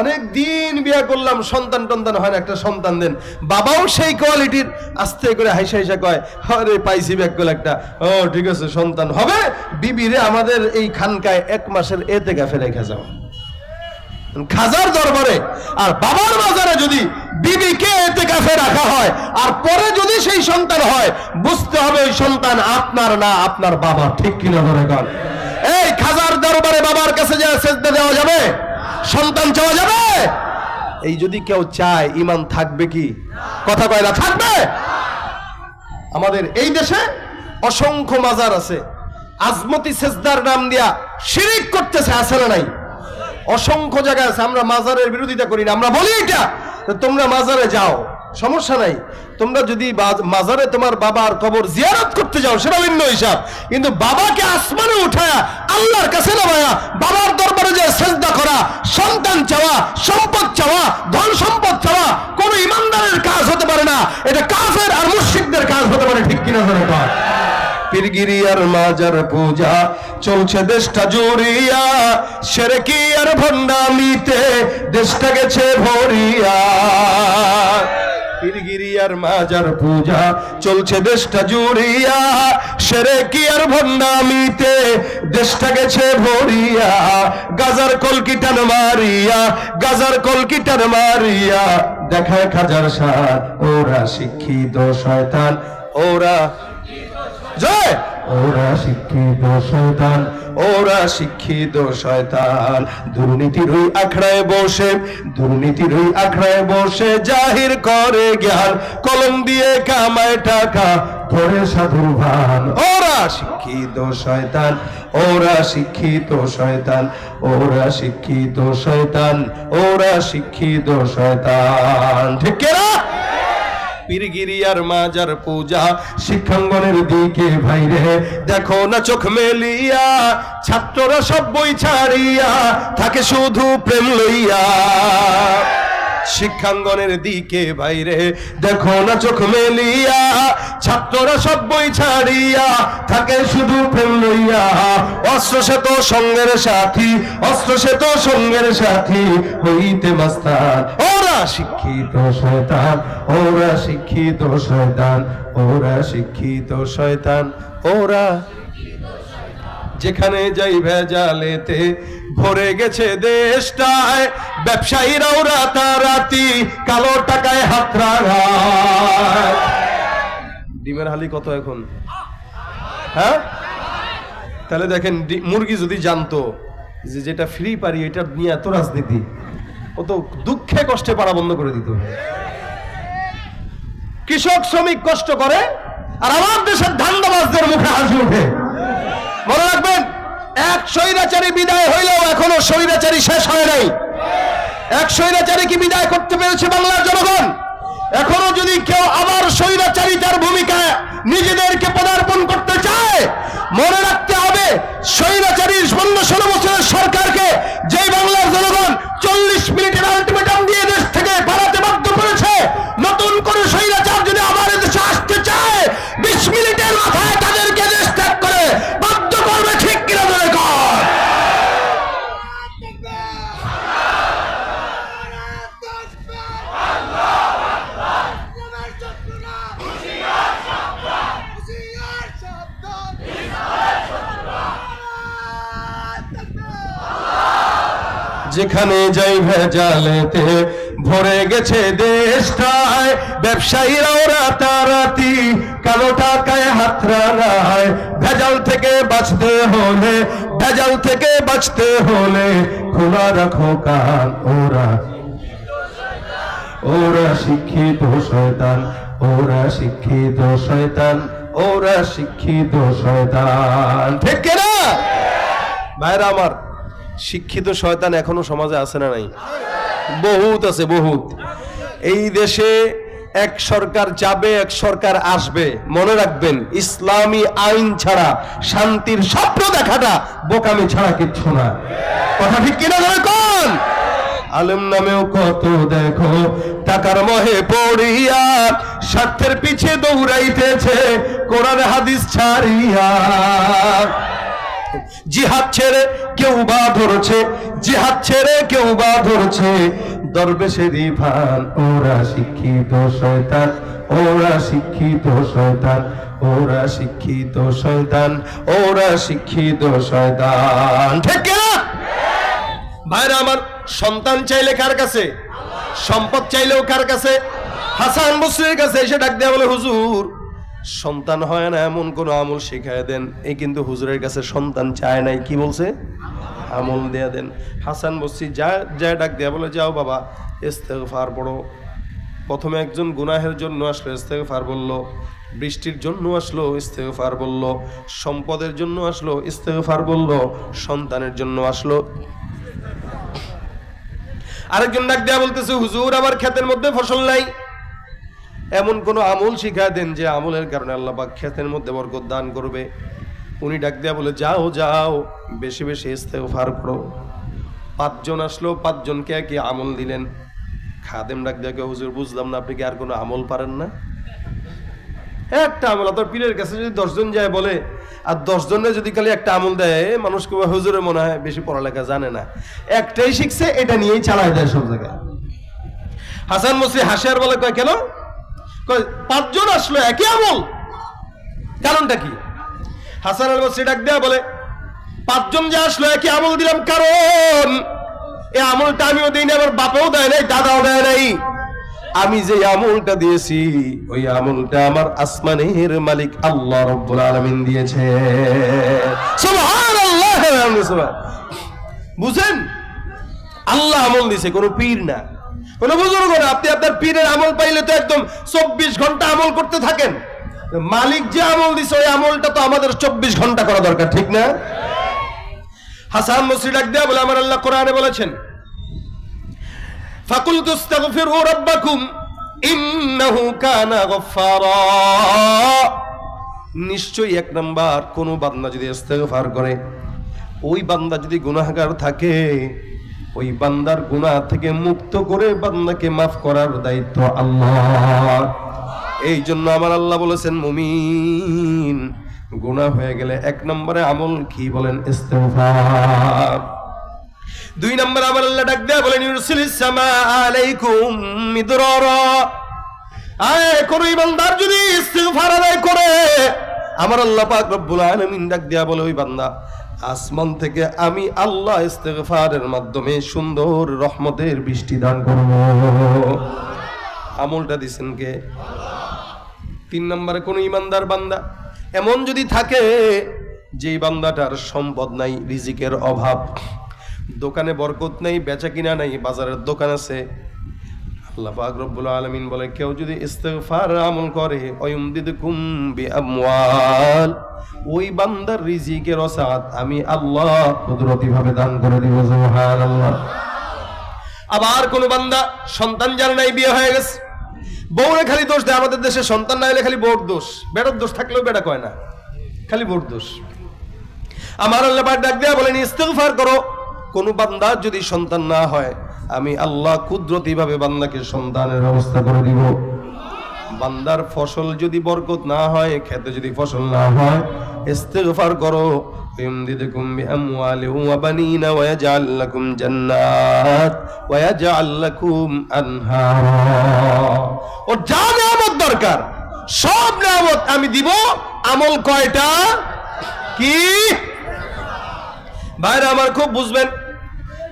অনেক দিন বিয়ে করলাম, সন্তান টন্তান হয় না, একটা সন্তান দেন। বাবাও সেই কোয়ালিটির, আস্তে করে হাইসা হাইসা কয় আরে পাইছি ব্যাকল একটা, ও ঠিক আছে সন্তান হবে। বিবিরে আমাদের এই খানকায় 1 মাসের এতেকাফে রেখে যাও খাজার দরবারে, আর বাবার বাজারে যদি বিবিকে এতেকাফে রাখা হয় আর পরে যদি সেই সন্তান হয়, বুঝতে হবে ওই সন্তান আপনার না, আপনার বাবার, ঠিক কিনা ধরে গান। এই খাজার দরবারে বাবার কাছে যা সেজদা দেওয়া যাবে? সন্তান চাওয়া যাবে? এই যদি কেউ চায় ঈমান থাকবে কি? কথা কয় না, থাকবে? আমাদের এই দেশে অসংখ্য মাজার আছে, আজমতি সেজদার নাম দিয়া শিরিক করতেছে, আছে না নাই? অসংখ্য জায়গা আছে। আমরা মাজারের বিরোধিতা করি না, আমরা বলি এটা তোমরা মাজারে যাও, সমস্যা নাই। তোমরা যদি মাজারে তোমার বাবার কবর জিয়ারত করতে যাও সেটা ভিন্ন হিসাব, কিন্তু বাবাকে আসমানে উঠায়া আল্লাহর কাছে নামায়া বাবার দরবারে যে সেজদা করা, সন্তান চাওয়া, সম্পদ চাওয়া, ধন সম্পদ চাওয়া কোন ইমানদারের কাজ হতে পারে না, এটা কাফের আর মুশরিকদের কাজ হতে পারে, ঠিক কিনা ধরে কয়? পীরগিরি আর মাজার পূজা চলছে দেশটা জুড়িয়া, শিরকি আর ভণ্ডামিতে দেশটা গেছে ভরিয়া। পীরগিরি আর মাজার পূজা চলছে দেশটা জুড়িয়া, শিরকি আর ভণ্ডামিতে দেশটা গেছে ভরিয়া। গাজার কলকিটান মারিয়া, গাজার কলকিটান মারিয়া দেখায় খাজার সাথ, ওরা শিক্ষিত শয়তান, ওরা জয় ওরা শিক্ষিত শয়তান, ওরা শিক্ষিত শয়তান। দুর্নীতির ওই আখড়ায় বসে, দুর্নীতির ওই আখড়ায় বসে জাহির করে জ্ঞান, কলম দিয়ে কামায় টাকা ধরে সাধুর ভান। ওরা শিক্ষিত শয়তান, ওরা শিক্ষিত শয়তান, ওরা শিক্ষিত শয়তান, ওরা শিক্ষিত শয়তান। ঠিক না? পীরগিরি আর মাজার পূজা শিক্ষাঙ্গনের দিকে ভাইরে দেখো না চোখ মেলিয়া, ছাত্ররা সব বই ছাড়িয়া থাকে শুধু প্রেম লইয়া। শিক্ষাঙ্গনের দিকে বাইরে দেখো না চোখ মেলিয়া, ছাত্ররা সব বই ছাড়িয়া থাকে শুধু প্রেম লইয়া। অস্ত্র সে তো সঙ্গের সাথী, অস্ত্র সে তো সঙ্গের সাথী হইতে মাস্তান। ওরা শিক্ষিত শয়তান, ওরা শিক্ষিত শয়তান, ওরা শিক্ষিত শয়তান, ওরা। যেখানে যাই ভেজালেতে ভরে গেছে দেশটায়, ব্যবসায়ীরাও রাতারাতি কালো টাকায় হাত রাগায়। ডিমের হালি কত এখন? হ্যাঁ, তাহলে দেখেন মুরগি যদি জানতো যে যেটা ফ্রি পারি এটা নিয়ে এত রাজনীতি, ও তো দুঃখে কষ্টে পাড়া বন্ধ করে দিত। কৃষক শ্রমিক কষ্ট করে আর আমার দেশের ধান্দাবাজদের মুখে হাসি ওঠে। মনে রাখবেন, এক স্বৈরাচারী বিদায় হইলেও এখনো স্বৈরাচারী শেষ হয় নাই। এক স্বৈরাচারী কি বিদায় করতে পেরেছে বাংলার জনগণ? এখনো যদি কেউ আবার স্বৈরাচারিতার ভূমিকায় নিজেদেরকে পদার্পণ করতে চায়, মনে রাখতে হবে স্বৈরাচারী 15-16 বছরের সরকারকে যেই বাংলার জনগণ 40 মিনিটের আলটিমেটাম দিয়ে দেশ থেকে পালাতে বাধ্য করেছে, নতুন করে স্বৈরাচার যদি আবার দেশে আসতে চায় 20 মিনিটের মাথায় তাদেরকে দেশ ত্যাগ করে বাধ্য করবে। ঠিক কিনা ধরে কর? যেখানে যাই ভেজালেতে ভরে গেছে দেশটায়, ব্যবসায়ীরাও রাতারাতি কালো টাকায় হাত রাগায়। ভেজাল থেকে বাঁচতে হলে, ভেজাল থেকে বাঁচতে হলে খোলা রাখো কান। ওরা, ওরা শিক্ষিত শয়তান, ওরা শিক্ষিত শয়তান, ওরা শিক্ষিত শয়তান। ঠিক না ভাইরা আমার? শিক্ষিত শয়তান এখনো সমাজে আছে না নাই? বহুত আছে, বহুত। এই দেশে এক সরকার যাবে, এক সরকার আসবে। মনে রাখবেন, ইসলামী আইন ছাড়া শান্তির স্বপ্ন দেখাটা বোকামি ছাড়া কিচ্ছু না। কথা ঠিক কিনা ধরে কোন? আলেম নামেও কত দেখো টাকার মোহে পড়িয়া, স্বার্থের পিছে দৌড়াইতেছে কোরআন হাদিস ছাড়িয়া। জিহাদ ছেড়ে কেউ বা ধরছে, জিহাদ ছেড়ে কেউ বা ধরছে দরবেশেরই ভান। ওরা শিক্ষিত শয়তান, ওরা শিক্ষিত শয়তান, ওরা শিক্ষিত শয়তান, ওরা শিক্ষিত শয়তান। ঠিক না ভাইরা আমার? সন্তান চাইলে কার কাছে? সম্পদ চাইলেও কার কাছে? হাসান বসরির কাছে এসে ডাক দেয়া বলে, হুজুর সন্তান হয় না এমন কোন আমল শিখায় দেন। এই কিন্তু হুজুরের কাছে সন্তান চায় নাই, কি বলছে? আমল দেয়া দেন। হাসান বসরি যা ডাক দেয়া বলে, যাও বাবা ইস্তেগফার পড়ো। প্রথমে একজন গুনাহের জন্য আসলো, ইস্তেগফার বলল। বৃষ্টির জন্য আসলো, ইস্তেগফার বলল। সম্পদের জন্য আসলো, ইস্তেগফার বলল। সন্তানের জন্য আসলো। আরেকজন ডাক দেয়া বলতেছে, হুজুর আমার ক্ষেতের মধ্যে ফসল নাই, এমন কোন আমল শিখা দেন যে আমলের কারণে আল্লাহ পাক ক্ষেতের মধ্যে বরকত দান করবে। উনি ডাক দেয়া বলে, যাও যাও বেশি বেশি ইস্তেগফার করো। 5 জন আসলো, 5 জনকে একই আমল দিলেন। খাদেম ডাক দেয়া, হুজুর বুঝলাম না, আপনি কি আর কোনো আমল পারেন না? একটা আমল। তোর পীরের কাছে যদি 10 জন যায় বলে, আর 10 জনে যদি খালি একটা আমল দেয়, মানুষকে হুজুরে মনে হয় বেশি পড়ালেখা জানে না, একটাই শিখছে, এটা নিয়েই চালায় দেয় সব জায়গায়। হাসান বসরি হাসে আর বলে, কয় কেন? 5 জন আসলো একই আমল, কারণটা কি? হাসান আল বসরি ডাক দেয়া বলে, 5 জন যে আসলো একই আমল দিলাম, কারণ এই আমলটা আমিও দিই না, আমার বাপেও দেয় নাই, দাদাও দেয় নাই। আমি যে আমলটা দিয়েছি ওই আমলটা আমার আসমানের মালিক আল্লাহ রাব্বুল আলামিন দিয়েছে। সুবহানাল্লাহ। বুঝেন, আল্লাহ আমল দিয়েছে, কোনো পীর না, কোনো বুজুর্গ না। আপনি আপনার পীরের আমল পাইলে তো একদম 24 ঘন্টা আমল করতে থাকেন। মালিক যে আমল দিয়েছে ওই আমলটা তো আমাদের 24 ঘন্টা করা দরকার, ঠিক না? হাসান বসরি ডাক দেয়া বলে, আমার আল্লাহ কোরআনে বলেছেন, ফাকুলতু আস্তাগফিরু রাব্বাকুম ইন্নাহু কানা গফফারা। নিশ্চয়ই এক নাম্বার, কোন বান্দা যদি ইস্তেগফার করে, ওই বান্দা যদি গুনাহগার থাকে, ওই বান্দার গুনাহ থেকে মুক্ত করে বান্দাকে মাফ করার দায়িত্ব আল্লাহর। এই জন্য আমার আল্লাহ বলেছেন, মুমিন গুনাহ হয়ে গেলে 1 নম্বরে আমল কি বলেন? ইস্তেগফার। 2 নম্বর আমার আল্লাহ ডাক দেয়া বলেন, ইউরসিলিস সামা আলাইকুম মিদরারা। কোন ইমানদার যদি ইস্তেগফার আদায় করে, আমার আল্লাহ পাক রব্বুল আলামিন ডাক দেয়া বলে, ওই বান্দা আসমান থেকে আমি আল্লাহ ইস্তেগফারের মাধ্যমে সুন্দর রহমতের বৃষ্টি দান করব। আমলটা দিছেন কে? 3 নম্বরে, কোন ইমানদার বান্দা এমন যদি থাকে যেই বান্দাটার সম্পদ নাই, রিজিকের অভাব, দোকানে বরকত নাই, বেচা কিনা নাই, বাজারের দোকান আছে, আল্লাহ পাক রব্বুল আলামিন বলে, কেউ যদি ইস্তেগফার আমল করে, ওয়ুমদিদকুম বিআমওয়াল, ওই বান্দার রিজিকের ওসাত আমি আল্লাহ কুদরতি ভাবে দান করে দিব। সুবহানাল্লাহ। আবার কোন বান্দা সন্তান যার নাই, বিয়ে হয়ে গেছে, বউরে খালি দোষ দেয়। আমাদের দেশে সন্তান না হলে খালি বউর দোষ, বেটার দোষ থাকলেও বেটা কয় না, খালি বউর দোষ। আমার আল্লাহ পাক ডাক দেয়া বলেন, ইস্তেগফার করো। কোন বান্দা যদি সন্তান না হয়, আমি আল্লাহ কুদরতি ভাবে বান্দাকে সন্তানের ব্যবস্থা করে দিব। বান্দার ফসল যদি বরকত না হয়, খেতে যদি ফসল না হয়, ইস্তেগফার করো। ইমদিদকুম বিআমওয়ালি ওয়া বানিনা ওয়া ইয়াজআল লাকুম জান্নাত ওয়া ইয়াজআল লাকুম আনহারা। ও যা নিয়ামত দরকার সব নিয়ামত আমি দিব। আমল কয়টা? কি ভাইরা আমার খুব বুঝবেন।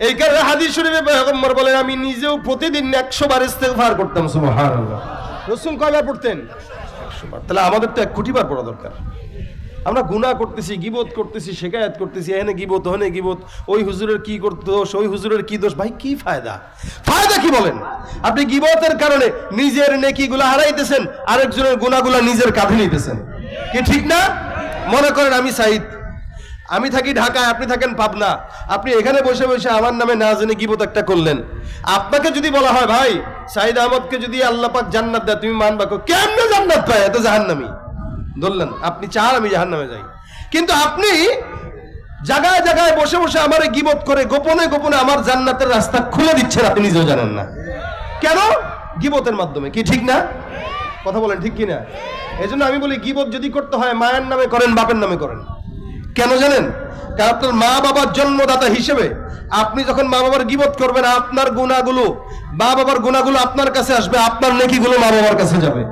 এই কারণে হাদিস শরীফে পয়গম্বর বলেন, আমি নিজেও প্রতিদিন 100 বার ইস্তেগফার করতাম। সুবহানাল্লাহ। রাসূল কয়বার পড়তেন? 100 বার। তাহলে আমাদের তো 1 কোটি বার পড়া দরকার। আমরা গুনাহ করতেছি, গীবত করতেছি, শিকায়াত করতেছি, এখানে গীবত, ওখানে গীবত, ওই হুজুরের কি দোষ, ওই হুজুরের কি দোষ। ভাই কি ফায়দা? ফায়দা কি বলেন? আপনি গীবতের কারণে নিজের নেকিগুলো হারাইতেছেন, আরেকজনের গুনাহগুলো নিজের কাঁধে নিতেছেন, কি ঠিক না? মনে করেন আমি সাইদ, আমি থাকি ঢাকায়, আপনি থাকেন পাবনা, আপনি এখানে বসে বসে আমার নামে না জেনে গীবত একটা করলেন। আপনাকে যদি বলা হয়, ভাই সাইদ আহমদকে যদি আল্লাহ পাক জান্নাত দেয়, তুমি মানবা? কেমনে জান্নাত পায়? এত জাহান্নামী ধরলেন। আপনি চান আমি জাহান্নামে যাই, কিন্তু আপনি জায়গায় জায়গায় বসে বসে আমার গীবত করে গোপনে গোপনে আমার জান্নাতের রাস্তা খুলে দিচ্ছেন, আপনি নিজেও জানেন না কেন? গীবতের মাধ্যমে, কি ঠিক না? কথা বলেন ঠিক কিনা? এই জন্য আমি বলি, গীবত যদি করতে হয় মায়ের নামে করেন, বাপের নামে করেন। কেন জানেন? কারণ আপনার মা বাবার জন্মদাতা হিসেবে আপনি যখন মা বাবার গীবত করবেন, আপনার গুনাহগুলো, মা বাবার গুনাহগুলো আপনার কাছে আসবে, আপনার নেকিগুলো মা বাবার কাছে যাবে।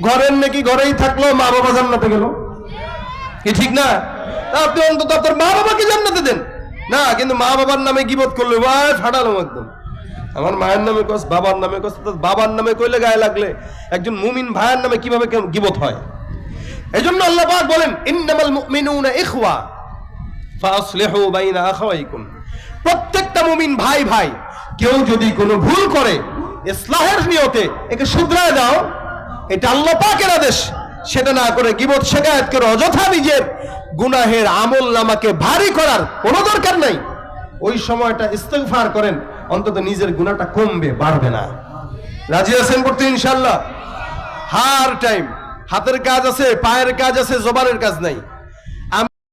ঘরের নেকি ঘরেই থাকলো, মা বাবা জান্নাতে গেল, কি ঠিক না? আপনি অন্তত আপনার মা বাবাকে জান্নাতে দেন না, কিন্তু মা বাবার নামে গীবত করলে ভাই ফাটালো একদম। আমার মায়ের নামে কস, বাবার নামে কস, বাবার নামে কইলে গায়ে লাগলে একজন মুমিন ভাইয়ের নামে কিভাবে গীবত হয়? এজন্য আল্লাহ পাক বলেন, ইন্নামাল মুমিনুনা ইখওয়া ফাসলিহু বাইনা আখাওয়াইকুম। প্রত্যেকটা মুমিন ভাই ভাই। কেউ যদি কোনো ভুল করে, ইসলাহের নিয়তে একে শুধরায় দাও, এটা আল্লাহ পাকের আদেশ। সেটা না করে গীবত শিকায়াত করে অযথা নিজের গুনাহের আমলনামাকে ভারী করার কোনো দরকার নাই। ওই সময়টা ইস্তেগফার করেন, অন্তত নিজের গুনাহটা কমবে, বাড়বে না। রাজি আছেন করতে ইনশাআল্লাহ? হার টাইম হাতের কাজ আছে, পায়ের কাজ আছে, জবানের কাজ নাই।